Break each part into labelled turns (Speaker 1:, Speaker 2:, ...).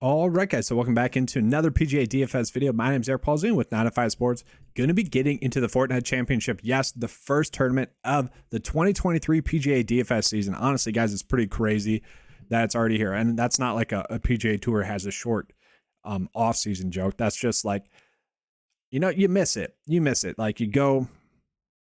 Speaker 1: All right, guys, so welcome back into another PGA DFS video. My name is Eric Paulzine with 9 to 5 Sports. Going to be getting into the Fortinet Championship. Yes, the first tournament of the 2023 PGA DFS season. Honestly, guys, it's pretty crazy that it's already here. And that's not like a PGA Tour has a short off-season joke. That's just like, you miss it. You miss it. Like, you go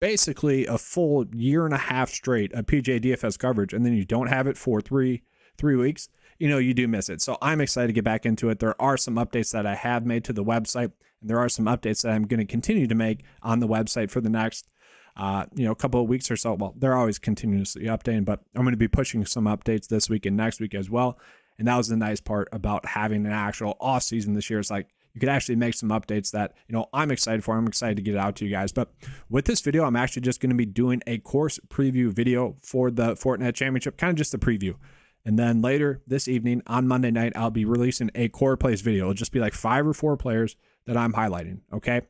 Speaker 1: basically a full year and a half straight of PGA DFS coverage, and then you don't have it for three weeks. You do miss it. So I'm excited to get back into it. There are some updates that I have made to the website, and there are some updates that I'm going to continue to make on the website for the next, couple of weeks or so. Well, they're always continuously updating, but I'm going to be pushing some updates this week and next week as well. And that was the nice part about having an actual off season this year. It's like you could actually make some updates that, I'm excited for. I'm excited to get it out to you guys. But with this video, I'm actually just going to be doing a course preview video for the Fortinet Championship, kind of just a preview. And then later this evening on Monday night, I'll be releasing a core plays video. It'll just be like 5 or 4 players that I'm highlighting. Okay.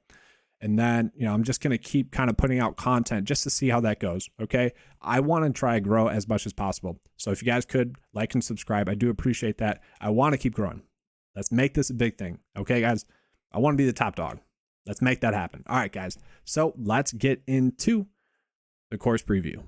Speaker 1: And then, I'm just going to keep kind of putting out content just to see how that goes. Okay. I want to try to grow as much as possible. So if you guys could like and subscribe, I do appreciate that. I want to keep growing. Let's make this a big thing. Okay, guys, I want to be the top dog. Let's make that happen. All right, guys. So let's get into the course preview.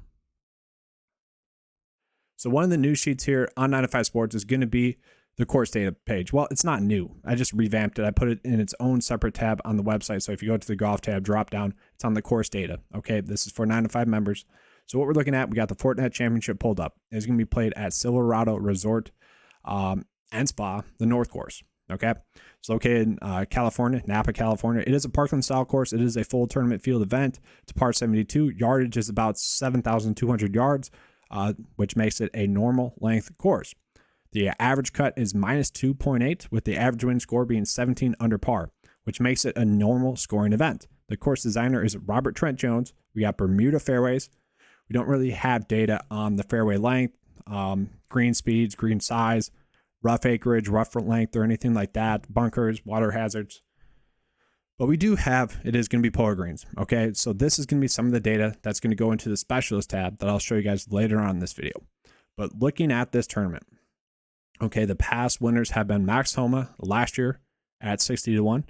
Speaker 1: So one of the news sheets here on 9 to 5 Sports is going to be the course data page. Well, it's not new. I just revamped it. I put it in its own separate tab on the website. So if you go to the golf tab, drop down, it's on the course data. Okay, this is for 9 to 5 members. So what we're looking at, we got the Fortinet Championship pulled up. It's going to be played at Silverado Resort and Spa, the North Course. Okay, it's located in California, Napa, California. It is a Parkland style course. It is a full tournament field event. It's par 72. Yardage is about 7,200 yards. Which makes it a normal length course. The average cut is minus 2.8, with the average win score being 17 under par, which makes it a normal scoring event. The course designer is Robert Trent Jones. We got Bermuda fairways. We don't really have data on the fairway length, green speeds, green size, rough acreage, rough length, or anything like that, bunkers, water hazards. But we do have, it is going to be polar greens. Okay, so this is going to be some of the data that's going to go into the specialist tab that I'll show you guys later on in this video. But looking at this tournament, okay, the past winners have been Max Homa last year at 60-1,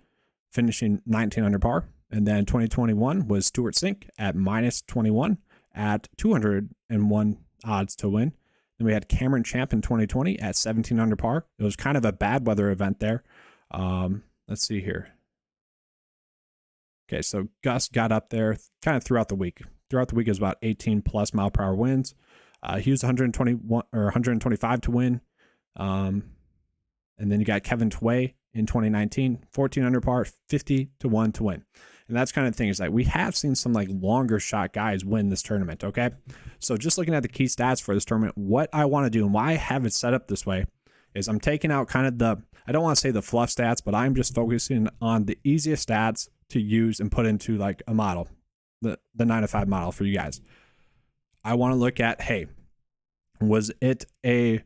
Speaker 1: finishing 19 under par. And then 2021 was Stuart Sink at minus 21 at 201 odds to win. Then we had Cameron Champ in 2020 at 17 under par. It was kind of a bad weather event there. Let's see here. Okay, so Gus got up there kind of throughout the week. Throughout the week, it was about 18 plus mile per hour winds. He was 121 or 125 to win. And then you got Kevin Tway in 2019, 14 under par, 50-1 to win. And that's kind of the thing is like we have seen some like longer shot guys win this tournament. Okay, so just looking at the key stats for this tournament, what I want to do and why I have it set up this way is I'm taking out kind of I don't want to say the fluff stats, but I'm just focusing on the easiest stats to use and put into like a model, the 9 to 5 model for you guys. I want to look at, hey, was it a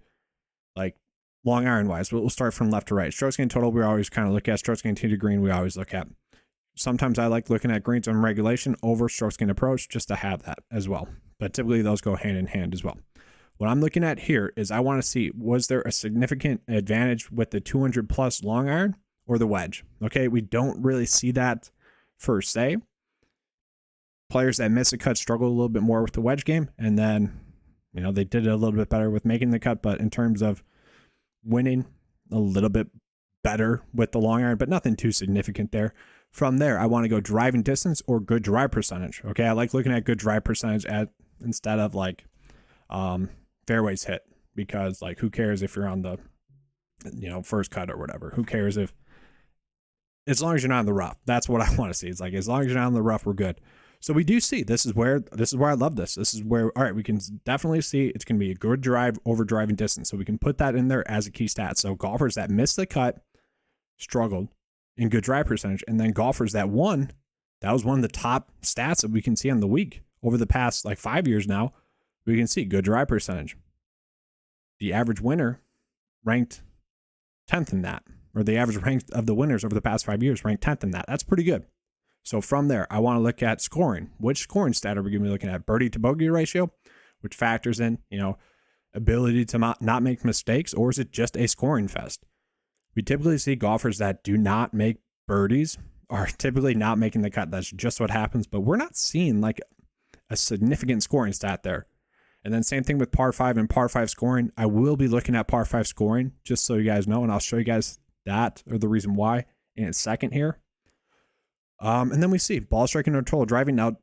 Speaker 1: like long iron wise? We'll start from left to right. Strokes gained total, we always kind of look at. Strokes gained tee to green, we always look at. Sometimes I like looking at greens on regulation over strokes gained approach just to have that as well. But typically those go hand in hand as well. What I'm looking at here is I want to see, was there a significant advantage with the 200 plus long iron or the wedge? Okay, we don't really see that per se. Players that miss a cut struggle a little bit more with the wedge game, and then they did it a little bit better with making the cut, but in terms of winning, a little bit better with the long iron, but nothing too significant there. From there, I want to go driving distance or good drive percentage. Okay, I like looking at good drive percentage instead of like fairways hit, because like who cares if you're on the first cut or whatever? Who cares if, as long as you're not in the rough? That's what I want to see. It's like as long as you're not in the rough, we're good. So we do see this is where I love this. This is where, all right, we can definitely see it's going to be a good drive over driving distance. So we can put that in there as a key stat. So golfers that missed the cut struggled in good drive percentage, and then golfers that won, that was one of the top stats that we can see on the week over the past like 5 years now. We can see good drive percentage. The average winner ranked 10th in that, or the average rank of the winners over the past 5 years ranked 10th in that. That's pretty good. So from there, I want to look at scoring. Which scoring stat are we going to be looking at? Birdie to bogey ratio, which factors in, ability to not make mistakes, or is it just a scoring fest? We typically see golfers that do not make birdies are typically not making the cut. That's just what happens, but we're not seeing like a significant scoring stat there. And then same thing with par 5 and par 5 scoring. I will be looking at par 5 scoring just so you guys know, and I'll show you guys that or the reason why in a second here. And then we see ball striking or total driving. Now,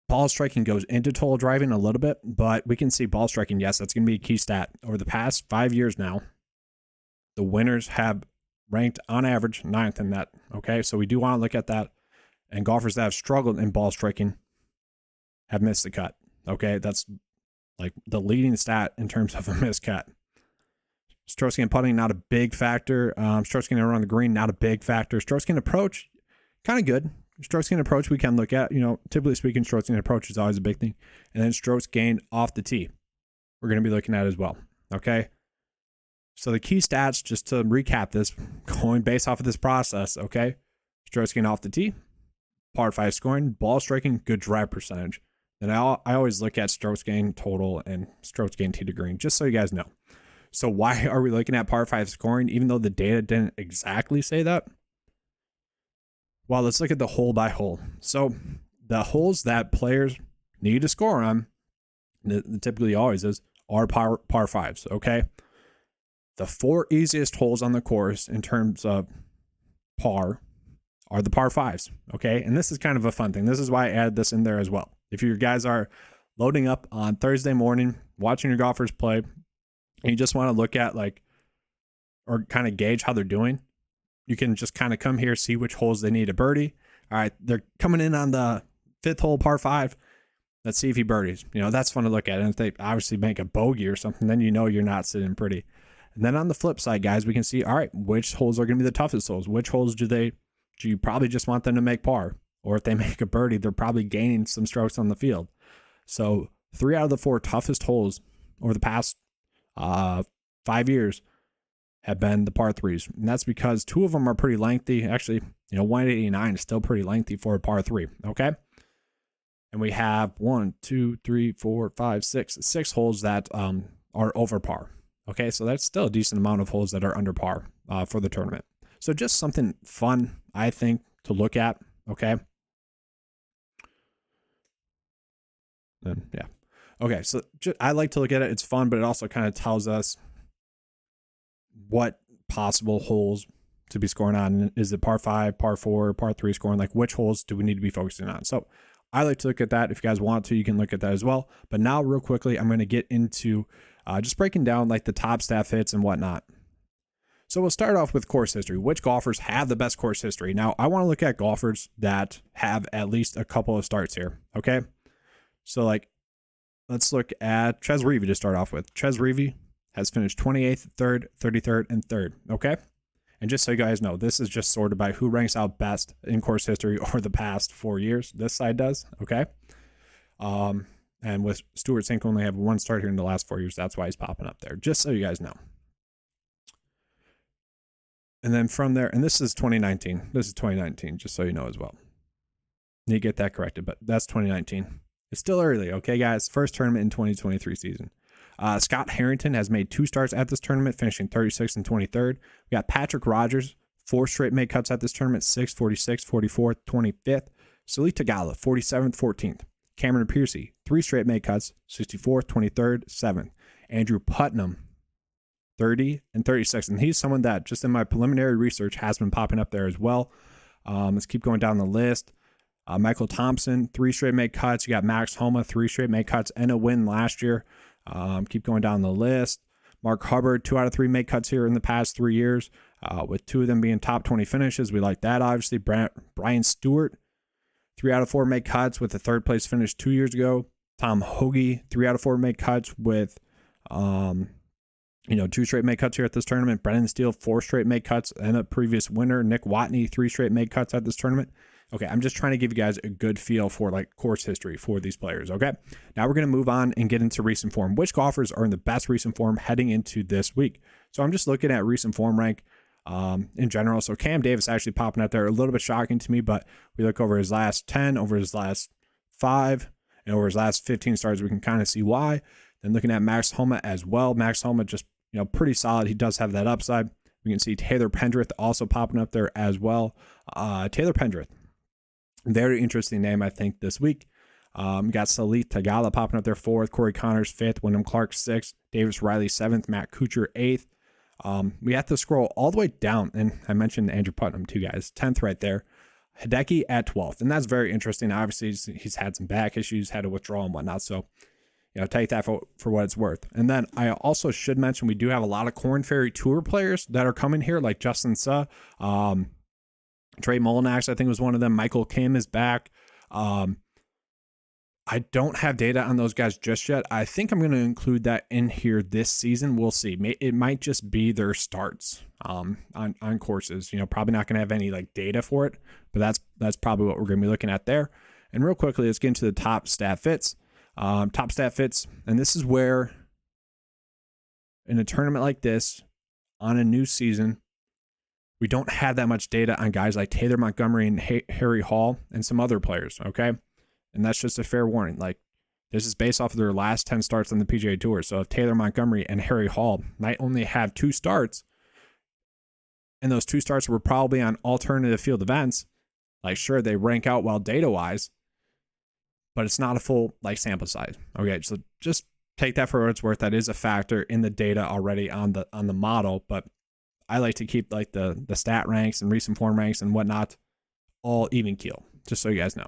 Speaker 1: ball striking goes into total driving a little bit, but we can see ball striking. Yes, that's going to be a key stat. Over the past 5 years now, the winners have ranked on average 9th in that. Okay, so we do want to look at that. And golfers that have struggled in ball striking have missed the cut. Okay, that's like the leading stat in terms of a missed cut. Strokes gain putting, not a big factor. Strokes gain around the green, not a big factor. Strokes gain approach, kind of good. Strokes gain approach we can look at. You know, typically speaking, strokes gain approach is always a big thing. And then strokes gain off the tee, we're going to be looking at as well. Okay. So the key stats, just to recap this, going based off of this process, okay? Strokes gain off the tee, par 5 scoring, ball striking, good drive percentage. Then I always look at strokes gain total and strokes gain tee to green, just so you guys know. So why are we looking at par 5 scoring, even though the data didn't exactly say that? Well, let's look at the hole by hole. So the holes that players need to score on, typically always is, are par 5s, okay? The 4 easiest holes on the course in terms of par are the par 5s, okay? And this is kind of a fun thing. This is why I added this in there as well. If you guys are loading up on Thursday morning, watching your golfers play, and you just want to look at like, or kind of gauge how they're doing, you can just kind of come here, see which holes they need a birdie. All right, they're coming in on the 5th hole, par 5. Let's see if he birdies. You know, that's fun to look at. And if they obviously make a bogey or something, then you know you're not sitting pretty. And then on the flip side, guys, we can see, all right, which holes are going to be the toughest holes? Which holes do you probably just want them to make par? Or if they make a birdie, they're probably gaining some strokes on the field. So 3 out of the 4 toughest holes over the past 5 years have been the par 3s. And that's because 2 of them are pretty lengthy. Actually, you know, 189 is still pretty lengthy for a par 3. Okay. And we have 6 holes that are over par. Okay. So that's still a decent amount of holes that are under par for the tournament. So just something fun, I think, to look at. Okay. And yeah. Okay. So I like to look at it. It's fun, but it also kind of tells us what possible holes to be scoring on. Is it par 5, par 4, par 3 scoring? Like which holes do we need to be focusing on? So I like to look at that. If you guys want to, you can look at that as well. But now real quickly, I'm going to get into just breaking down like the Topstat Fits and whatnot. So we'll start off with course history. Which golfers have the best course history? Now I want to look at golfers that have at least a couple of starts here. Okay. So like, let's look at Ches Reavie to start off with. Ches Reavie has finished 28th, 3rd, 33rd, and 3rd. Okay. And just so you guys know, this is just sorted by who ranks out best in course history over the past 4 years. This side does. Okay. And with Stuart Sink only have 1 start here in the last 4 years. That's why he's popping up there. Just so you guys know. And then from there, and this is 2019. This is 2019, just so you know as well. Need to get that corrected, but that's 2019. It's still early, okay, guys? First tournament in 2023 season. Scott Harrington has made 2 starts at this tournament, finishing 36th and 23rd. We got Patrick Rogers, 4 straight made cuts at this tournament, 6th, 46th, 44th, 25th. Salih Tagala, 47th, 14th. Cameron Piercy, 3 straight made cuts, 64th, 23rd, 7th. Andrew Putnam, 30 and 36th. And he's someone that just in my preliminary research has been popping up there as well. Let's keep going down the list. Michael Thompson, 3 straight made cuts. You got Max Homa, 3 straight made cuts and a win last year. Keep going down the list. Mark Hubbard, 2 out of 3 made cuts here in the past 3 years, with 2 of them being top 20 finishes. We like that, obviously. Brian Stewart, 3 out of 4 made cuts with a 3rd place finish 2 years ago. Tom Hoagie, 3 out of 4 made cuts with 2 straight made cuts here at this tournament. Brendan Steele, 4 straight made cuts and a previous winner. Nick Watney, 3 straight made cuts at this tournament. Okay, I'm just trying to give you guys a good feel for like course history for these players, okay? Now we're going to move on and get into recent form. Which golfers are in the best recent form heading into this week? So I'm just looking at recent form rank in general. So Cam Davis actually popping out there, a little bit shocking to me, but we look over his last 10, over his last 5, and over his last 15 starts, we can kind of see why. Then looking at Max Homa as well. Max Homa just, pretty solid. He does have that upside. We can see Taylor Pendrith also popping up there as well. Taylor Pendrith, very interesting name, I think, this week. Got Salih Tagala popping up there 4th, Corey Connors 5th, Wyndham Clark 6th, Davis Riley 7th, Matt Kuchar 8th. We have to scroll all the way down, and I mentioned Andrew Putnam too, guys, 10th right there. Hideki at 12th, and that's very interesting. Obviously, he's had some back issues, had to withdraw and whatnot, so take that for what it's worth. And then I also should mention we do have a lot of Korn Ferry Tour players that are coming here, like Justin Suh, Trey Mullinax, I think was one of them. Michael Kim is back. I don't have data on those guys just yet. I think I'm going to include that in here this season. We'll see. It might just be their starts on courses. Probably not going to have any like data for it, but that's probably what we're going to be looking at there. And real quickly, let's get into the Topstat Fits. Topstat Fits, and this is where in a tournament like this, on a new season, we don't have that much data on guys like Taylor Montgomery and Harry Hall and some other players, okay? And that's just a fair warning. Like, this is based off of their last 10 starts on the PGA Tour. So if Taylor Montgomery and Harry Hall might only have 2 starts, and those 2 starts were probably on alternative field events, like, sure, they rank out well data-wise, but it's not a full, like, sample size. Okay, so just take that for what it's worth. That is a factor in the data already on the model, but I like to keep, like, the stat ranks and recent form ranks and whatnot all even keel, just so you guys know.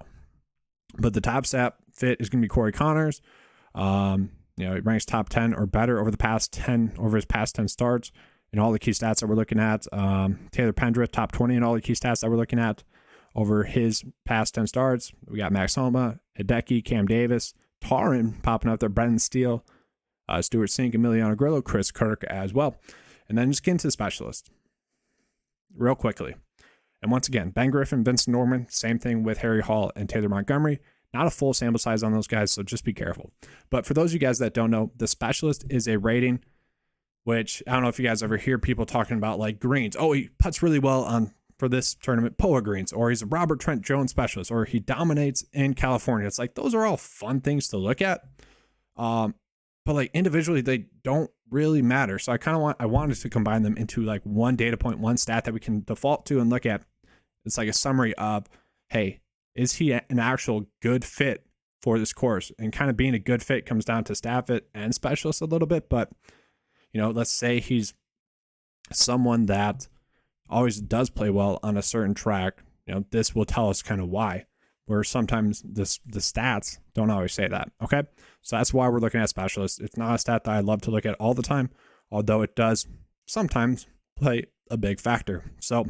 Speaker 1: But the Topstat Fit is going to be Corey Connors. He ranks top 10 or better over his past 10 starts in all the key stats that we're looking at. Taylor Pendrith, top 20 in all the key stats that we're looking at over his past 10 starts. We got Max Homa, Hideki, Cam Davis, Taryn popping up there, Brendan Steele, Stuart Sink, Emiliano Grillo, Chris Kirk as well. And then just get into the specialists real quickly. And once again, Ben Griffin, Vincent Norman, same thing with Harry Hall and Taylor Montgomery. Not a full sample size on those guys, so just be careful. But for those of you guys that don't know, the specialist is a rating, which I don't know if you guys ever hear people talking about like greens. Oh, he putts really well for this tournament, POA greens, or he's a Robert Trent Jones specialist, or he dominates in California. It's like, those are all fun things to look at. But like individually, they don't really matter. So I wanted to combine them into like one data point, one stat that we can default to and look at. It's like a summary of, hey, is he an actual good fit for this course? And kind of being a good fit comes down to stat fit and specialist a little bit. But, let's say he's someone that always does play well on a certain track. This will tell us kind of why, where sometimes the stats don't always say that. Okay. So that's why we're looking at specialists. It's not a stat that I love to look at all the time, although it does sometimes play a big factor. So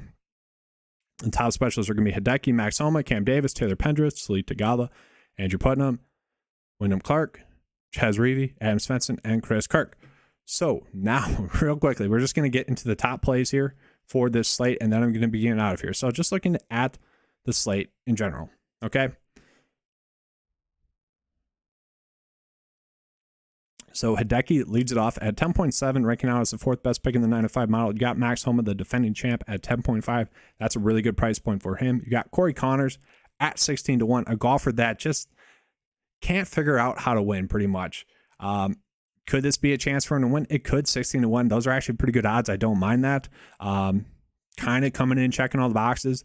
Speaker 1: the top specialists are going to be Hideki, Max Homa, Cam Davis, Taylor Pendrith, Salih Tagala, Andrew Putnam, Wyndham Clark, Chaz Reavie, Adam Svensson, and Chris Kirk. So now, real quickly, we're just going to get into the top plays here for this slate, and then I'm going to be getting out of here. So just looking at the slate in general, okay? So Hideki leads it off at 10.7, ranking out as the 4th best pick in the 905 model. You got Max Homa, the defending champ, at 10.5. That's a really good price point for him. You got Corey Connors at 16-1, a golfer that just can't figure out how to win pretty much. Could this be a chance for him to win? It could, 16-1. Those are actually pretty good odds. I don't mind that. Kind of coming in, checking all the boxes.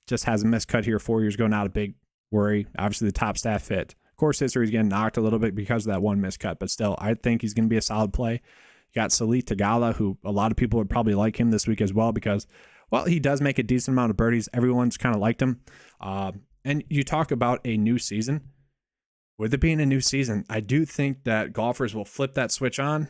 Speaker 1: Just has a miscut here 4 years ago. Not a big worry. Obviously, the Topstat Fit. Course history is getting knocked a little bit because of that one miscut, but still, I think he's going to be a solid play. You got Salih Tagala, who a lot of people would probably like him this week as well because, well, he does make a decent amount of birdies. Everyone's kind of liked him. And you talk about a new season. With it being a new season, I do think that golfers will flip that switch on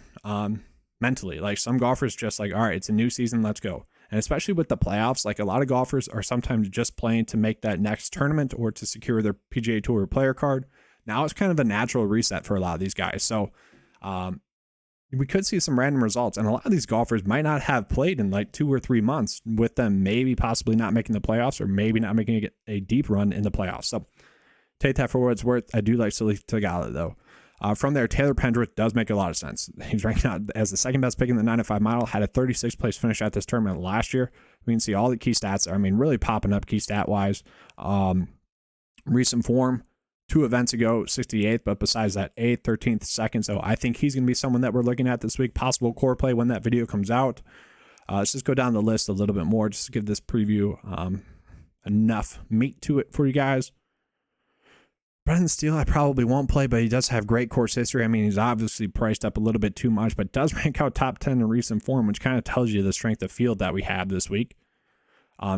Speaker 1: mentally. Like some golfers just like, all right, it's a new season, let's go. And especially with the playoffs, like a lot of golfers are sometimes just playing to make that next tournament or to secure their PGA Tour player card. Now it's kind of a natural reset for a lot of these guys. So we could see some random results. And a lot of these golfers might not have played in like 2 or 3 months, with them maybe possibly not making the playoffs or maybe not making a deep run in the playoffs. So take that for what it's worth. I do like Salih Tagala, though. From there, Taylor Pendrith does make a lot of sense. He's ranked out as the 2nd best pick in the 905 model, had a 36th place finish at this tournament last year. We can see all the key stats. I mean, really popping up key stat-wise. Recent form. 2 events ago, 68th, but besides that, 8th, 13th, 2nd. So I think he's going to be someone that we're looking at this week. Possible core play when that video comes out. Let's just go down the list a little bit more just to give this preview enough meat to it for you guys. Brendan Steele, I probably won't play, but he does have great course history. I mean, he's obviously priced up a little bit too much, but does rank out top 10 in recent form, which kind of tells you the strength of field that we have this week.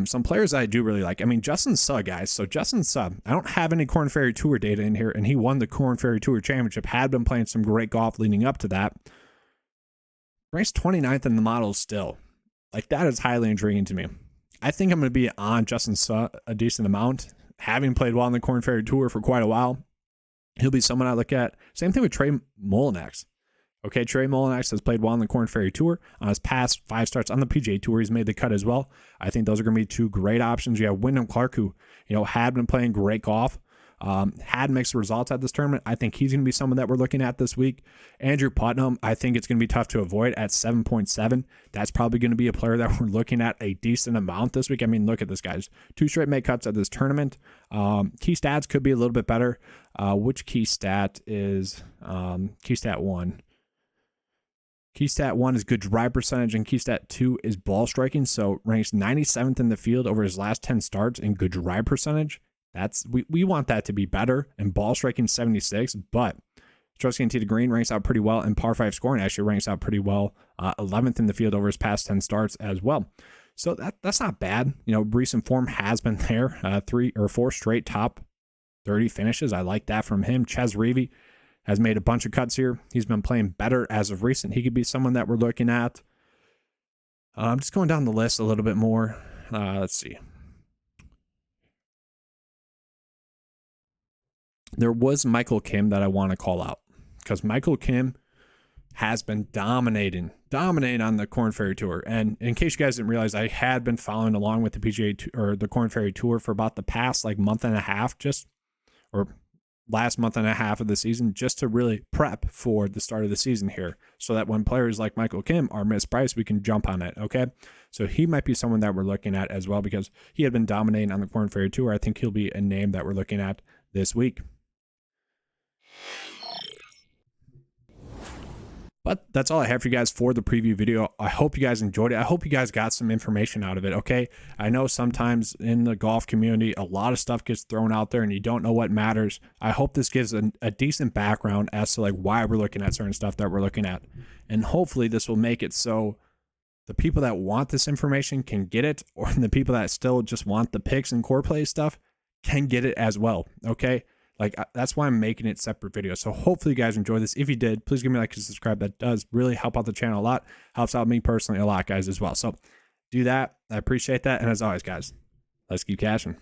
Speaker 1: Some players I do really like. I mean, Justin Suh, guys. So Justin Suh, I don't have any Korn Ferry Tour data in here, and he won the Korn Ferry Tour Championship, had been playing some great golf leading up to that. Ranks 29th in the models still. Like, that is highly intriguing to me. I think I'm going to be on Justin Suh a decent amount. Having played well on the Korn Ferry Tour for quite a while, he'll be someone I look at. Same thing with Trey Mullinax. Okay, Trey Mullinax has played well on the Korn Ferry Tour. On his past 5 starts on the PGA Tour, he's made the cut as well. I think those are going to be 2 great options. You have Wyndham Clark, who had been playing great golf, had mixed results at this tournament. I think he's going to be someone that we're looking at this week. Andrew Putnam, I think it's going to be tough to avoid at 7.7. That's probably going to be a player that we're looking at a decent amount this week. I mean, look at this, guys. 2 straight make cuts at this tournament. Key stats could be a little bit better. Which key stat is key stat 1? Key stat 1 is good drive percentage, and key stat 2 is ball striking. So ranks 97th in the field over his last 10 starts in good drive percentage. We want that to be better, and ball striking 76, but strokes gained tee to green ranks out pretty well, and par 5 scoring actually ranks out pretty well, 11th in the field over his past 10 starts as well. So that's not bad. Recent form has been there, 3 or 4 straight top 30 finishes. I like that from him. Ches Reavie has made a bunch of cuts here. He's been playing better as of recent. He could be someone that we're looking at. I'm just going down the list a little bit more. Let's see. There was Michael Kim that I want to call out, because Michael Kim has been dominating on the Korn Ferry Tour. And in case you guys didn't realize, I had been following along with the PGA or the Korn Ferry Tour for about the past month and a half, or last month and a half of the season, just to really prep for the start of the season here, so that when players like Michael Kim are mispriced, we can jump on it. Okay, so he might be someone that we're looking at as well, because he had been dominating on the Korn Ferry Tour. I think he'll be a name that we're looking at this week. But that's all I have for you guys for the preview video. I hope you guys enjoyed it. I hope you guys got some information out of it, okay? I know sometimes in the golf community, a lot of stuff gets thrown out there and you don't know what matters. I hope this gives a decent background as to why we're looking at certain stuff that we're looking at. And hopefully this will make it so the people that want this information can get it, or the people that still just want the picks and core play stuff can get it as well, okay? That's why I'm making it separate videos. So hopefully you guys enjoy this. If you did, please give me a like and subscribe. That does really help out the channel a lot. Helps out me personally a lot, guys, as well. So do that. I appreciate that. And as always, guys, let's keep cashing.